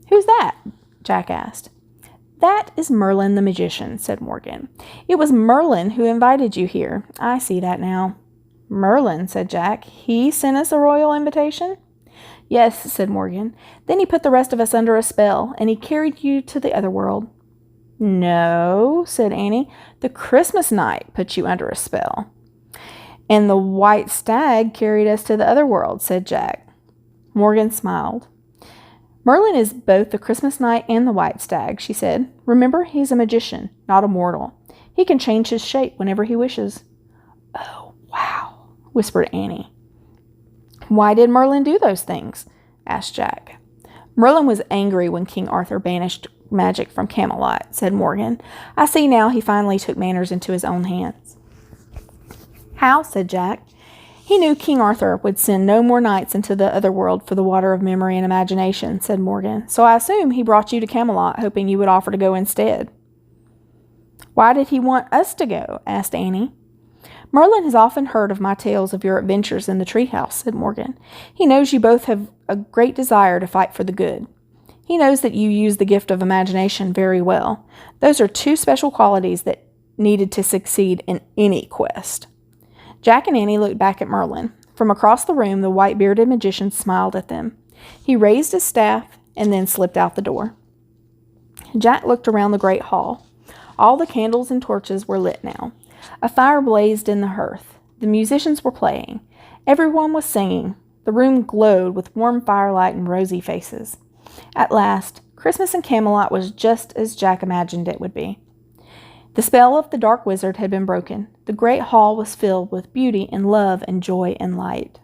"Who's that?" Jack asked. "That is Merlin the magician," said Morgan. "It was Merlin who invited you here. I see that now." "Merlin," said Jack. "He sent us a royal invitation?" "Yes," said Morgan. "Then he put the rest of us under a spell, and he carried you to the other world." "No," said Annie. "The Christmas night put you under a spell." "And the white stag carried us to the other world," said Jack. Morgan smiled. "Merlin is both the Christmas night and the white stag," she said. "Remember, he's a magician, not a mortal. He can change his shape whenever he wishes." "Oh, wow," whispered Annie. "Why did Merlin do those things?" asked Jack. "Merlin was angry when King Arthur banished magic from Camelot," said Morgan. "I see now he finally took matters into his own hands." "How?" said Jack. "He knew King Arthur would send no more knights into the other world for the water of memory and imagination," said Morgan. "So I assume he brought you to Camelot, hoping you would offer to go instead." "Why did he want us to go?" asked Annie. "Merlin has often heard of my tales of your adventures in the treehouse," said Morgan. "He knows you both have a great desire to fight for the good. He knows that you use the gift of imagination very well. Those are two special qualities that needed to succeed in any quest." Jack and Annie looked back at Merlin. From across the room, the white-bearded magician smiled at them. He raised his staff and then slipped out the door. Jack looked around the great hall. All the candles and torches were lit now. A fire blazed in the hearth. The musicians were playing. Everyone was singing. The room glowed with warm firelight and rosy faces. At last, Christmas in Camelot was just as Jack imagined it would be. The spell of the dark wizard had been broken. The great hall was filled with beauty and love and joy and light.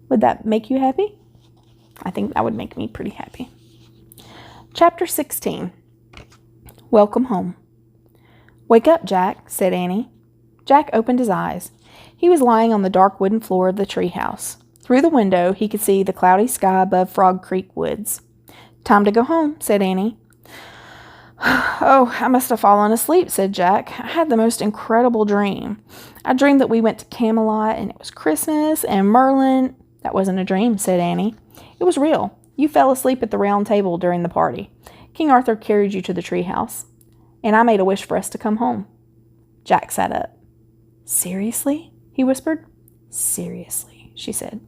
Would that make you happy? I think that would make me pretty happy. Chapter 16. Welcome home. "Wake up, Jack," said Annie. Jack opened his eyes. He was lying on the dark wooden floor of the treehouse. Through the window, he could see the cloudy sky above Frog Creek Woods. "Time to go home," said Annie. "Oh, I must have fallen asleep," said Jack. "I had the most incredible dream. I dreamed that we went to Camelot, and it was Christmas, and Merlin—" "That wasn't a dream," said Annie. "It was real. You fell asleep at the round table during the party. King Arthur carried you to the treehouse, and I made a wish for us to come home." Jack sat up. "Seriously?" he whispered. "Seriously," she said.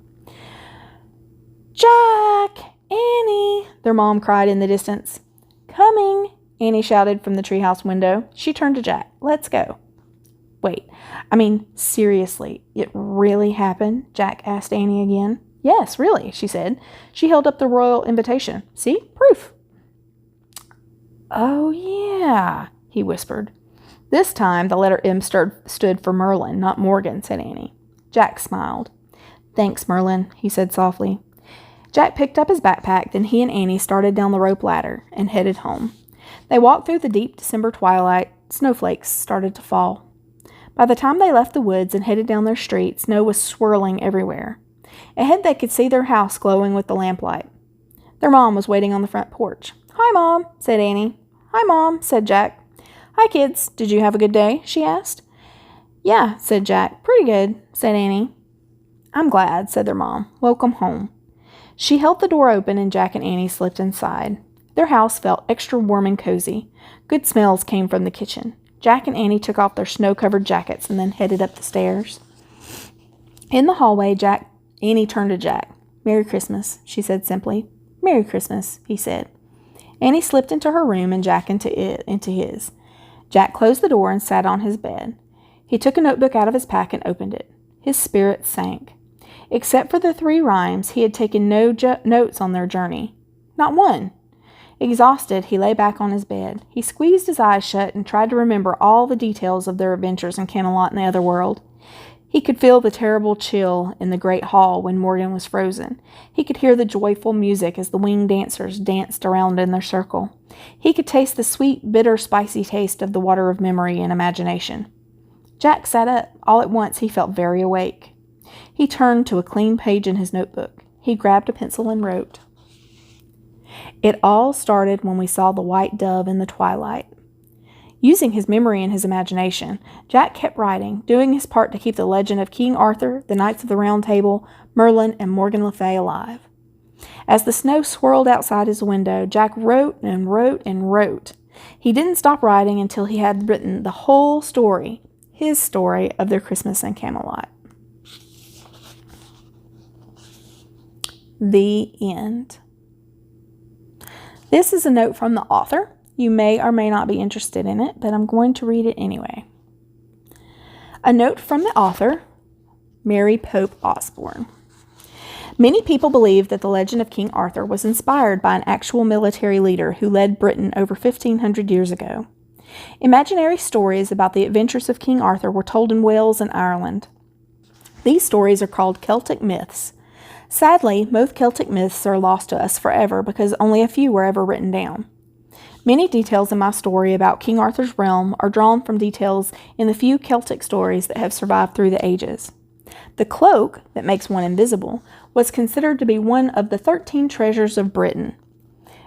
"Jack! Annie!" their mom cried in the distance. "Coming!" Annie shouted from the treehouse window. She turned to Jack. "Let's go." "Wait, seriously, it really happened?" Jack asked Annie again. "Yes, really," she said. She held up the royal invitation. "See? Proof." "Oh, yeah," he whispered. This time, the letter M stood for Merlin, not Morgan, said Annie. Jack smiled. "Thanks, Merlin," he said softly. Jack picked up his backpack, then he and Annie started down the rope ladder and headed home. They walked through the deep December twilight. Snowflakes started to fall. By the time they left the woods and headed down their street, snow was swirling everywhere. Ahead they could see their house glowing with the lamplight. Their mom was waiting on the front porch. "Hi, Mom," said Annie. "Hi, Mom," said Jack. "Hi, kids. Did you have a good day?" she asked. "Yeah," said Jack. "Pretty good," said Annie. "I'm glad," said their mom. "Welcome home." She held the door open and Jack and Annie slipped inside. Their house felt extra warm and cozy. Good smells came from the kitchen. Jack and Annie took off their snow-covered jackets and then headed up the stairs. In the hallway, Annie turned to Jack. "Merry Christmas," she said simply. "Merry Christmas," he said. Annie slipped into her room and Jack into his. Jack closed the door and sat on his bed. He took a notebook out of his pack and opened it. His spirits sank. Except for the 3 rhymes, he had taken no notes on their journey. Not one. Exhausted, he lay back on his bed. He squeezed his eyes shut and tried to remember all the details of their adventures in Camelot and the other world. He could feel the terrible chill in the great hall when Morgan was frozen. He could hear the joyful music as the winged dancers danced around in their circle. He could taste the sweet, bitter, spicy taste of the water of memory and imagination. Jack sat up. All at once, he felt very awake. He turned to a clean page in his notebook. He grabbed a pencil and wrote. It all started when we saw the white dove in the twilight. Using his memory and his imagination, Jack kept writing, doing his part to keep the legend of King Arthur, the Knights of the Round Table, Merlin, and Morgan Le Fay alive. As the snow swirled outside his window, Jack wrote and wrote and wrote. He didn't stop writing until he had written the whole story, his story of their Christmas in Camelot. The end. This is a note from the author. You may or may not be interested in it, but I'm going to read it anyway. A note from the author, Mary Pope Osborne. Many people believe that the legend of King Arthur was inspired by an actual military leader who led Britain over 1,500 years ago. Imaginary stories about the adventures of King Arthur were told in Wales and Ireland. These stories are called Celtic myths. Sadly, most Celtic myths are lost to us forever because only a few were ever written down. Many details in my story about King Arthur's realm are drawn from details in the few Celtic stories that have survived through the ages. The cloak that makes one invisible was considered to be one of the 13 treasures of Britain.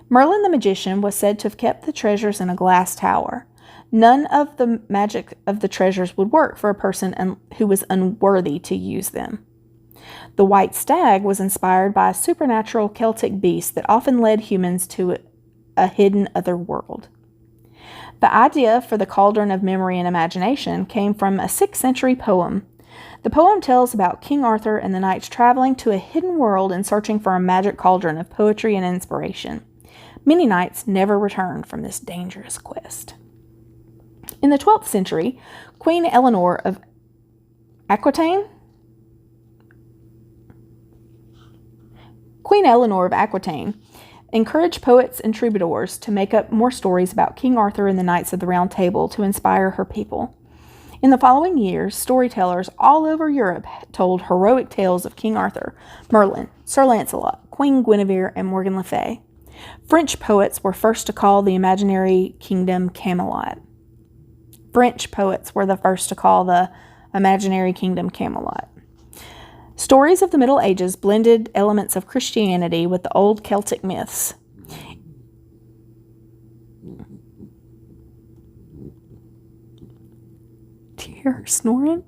Merlin the magician was said to have kept the treasures in a glass tower. None of the magic of the treasures would work for a person who was unworthy to use them. The white stag was inspired by a supernatural Celtic beast that often led humans to a hidden other world. The idea for the cauldron of memory and imagination came from a 6th century poem. The poem tells about King Arthur and the knights traveling to a hidden world and searching for a magic cauldron of poetry and inspiration. Many knights never returned from this dangerous quest. In the 12th century, Queen Eleanor of Aquitaine encouraged poets and troubadours to make up more stories about King Arthur and the Knights of the Round Table to inspire her people. In the following years, storytellers all over Europe told heroic tales of King Arthur, Merlin, Sir Lancelot, Queen Guinevere, and Morgan Le Fay. French poets were first to call the imaginary kingdom Camelot. Stories of the Middle Ages blended elements of Christianity with the old Celtic myths. Do you hear her snoring?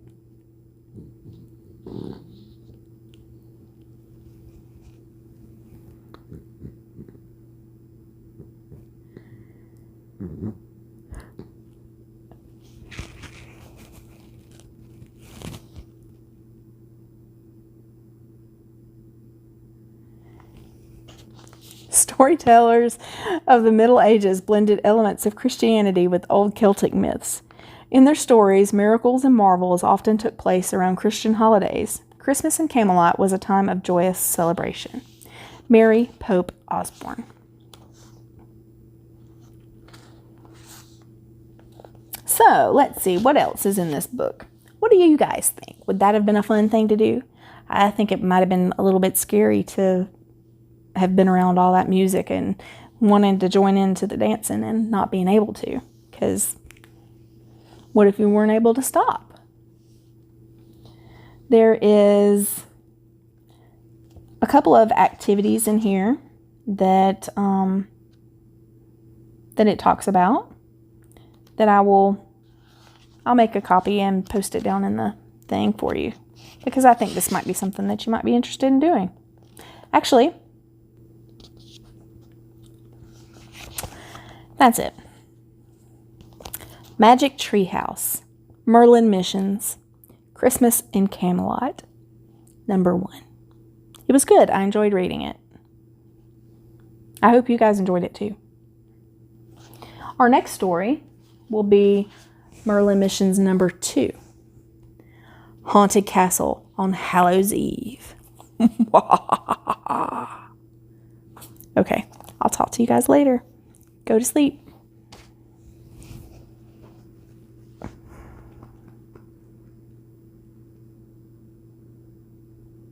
Storytellers of the Middle Ages blended elements of Christianity with old Celtic myths. In their stories, miracles and marvels often took place around Christian holidays. Christmas in Camelot was a time of joyous celebration. Mary Pope Osborne. So, let's see, what else is in this book? What do you guys think? Would that have been a fun thing to do? I think it might have been a little bit scary to have been around all that music and wanting to join into the dancing and not being able to. Because what if you weren't able to stop? There is a couple of activities in here that it talks about that I'll make a copy and post it down in the thing for you, because I think this might be something that you might be interested in doing. Actually, that's it. Magic Treehouse, Merlin Missions, Christmas in Camelot, number 1. It was good. I enjoyed reading it. I hope you guys enjoyed it too. Our next story will be Merlin Missions number 2, Haunted Castle on Hallows Eve. Okay, I'll talk to you guys later. Go to sleep.